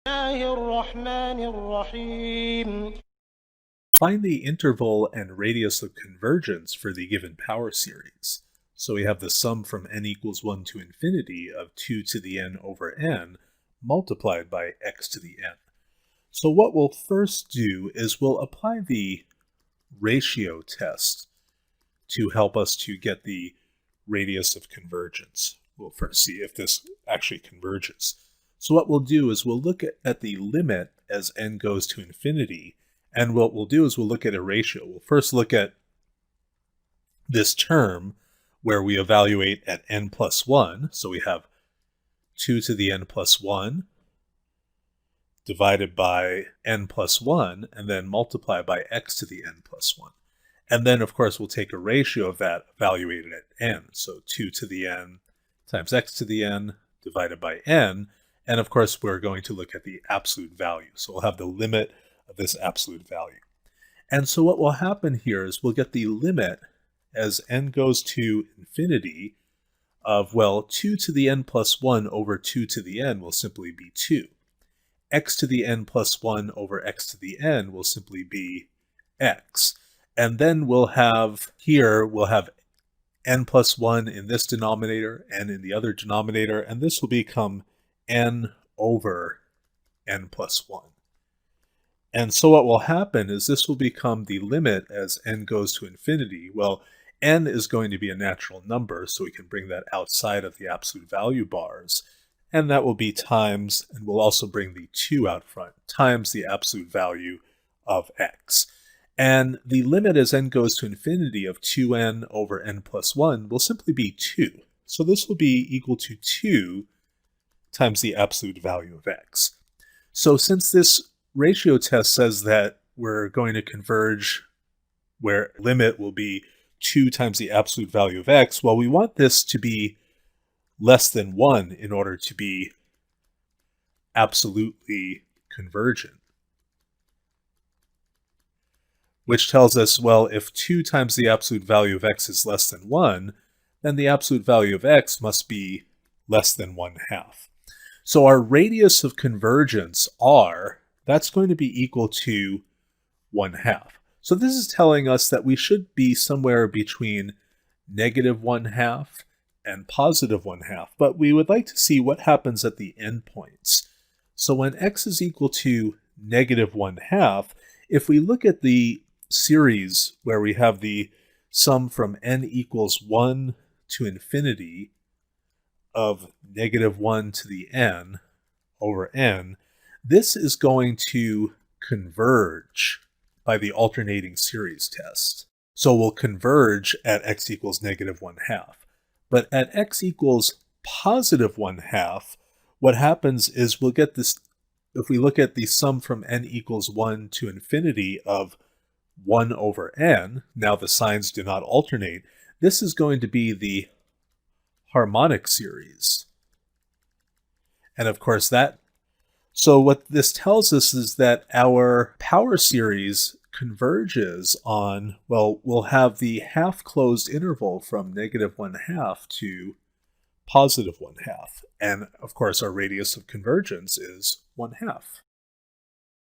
الله الرحمن الرحيم. Find the interval and radius of convergence for the given power series. So we have the sum from n equals 1 to infinity of 2 to the n over n multiplied by x to the n. So what we'll first do is we'll apply the ratio test to help us to get the radius of convergence. We'll first see if this actually converges. So what we'll do is we'll look at the limit as n goes to infinity, and what we'll do is we'll look at a ratio. We'll first look at this term where we evaluate at n plus 1. So we have 2 to the n plus 1 divided by n plus 1, and then multiply by x to the n plus 1. And then, of course, we'll take a ratio of that evaluated at n. So 2 to the n times x to the n divided by n. And, of course, we're going to look at the absolute value. So we'll have the limit of this absolute value. And so what will happen here is we'll get the limit as n goes to infinity of, well, 2 to the n plus 1 over 2 to the n will simply be 2. X to the n plus 1 over x to the n will simply be x. And then we'll have n plus 1 in this denominator, n in the other denominator, and this will become n over n plus 1. And so what will happen is this will become the limit as n goes to infinity. Well, n is going to be a natural number, so we can bring that outside of the absolute value bars. And that will be times, and we'll also bring the 2 out front, times the absolute value of x. And the limit as n goes to infinity of 2n over n plus 1 will simply be 2. So this will be equal to 2 times the absolute value of x. So since this ratio test says that we're going to converge where limit will be 2 times the absolute value of x, well, we want this to be less than 1 in order to be absolutely convergent. Which tells us, well, if 2 times the absolute value of x is less than 1, then the absolute value of x must be less than 1/2. So our radius of convergence, r, that's going to be equal to 1/2. So this is telling us that we should be somewhere between -1/2 and +1/2, but we would like to see what happens at the endpoints. So when x is equal to -1/2, if we look at the series where we have the sum from n equals 1 to infinity of -1 to the n over n, this is going to converge by the alternating series test. So we'll converge at x equals -1/2. But at x equals +1/2, what happens is we'll get this, if we look at the sum from n equals 1 to infinity of 1 over n, now the signs do not alternate, this is going to be the harmonic series. And of course so what this tells us is that our power series converges on, well, we'll have the half-closed interval from -1/2 to +1/2. And of course, our radius of convergence is 1/2.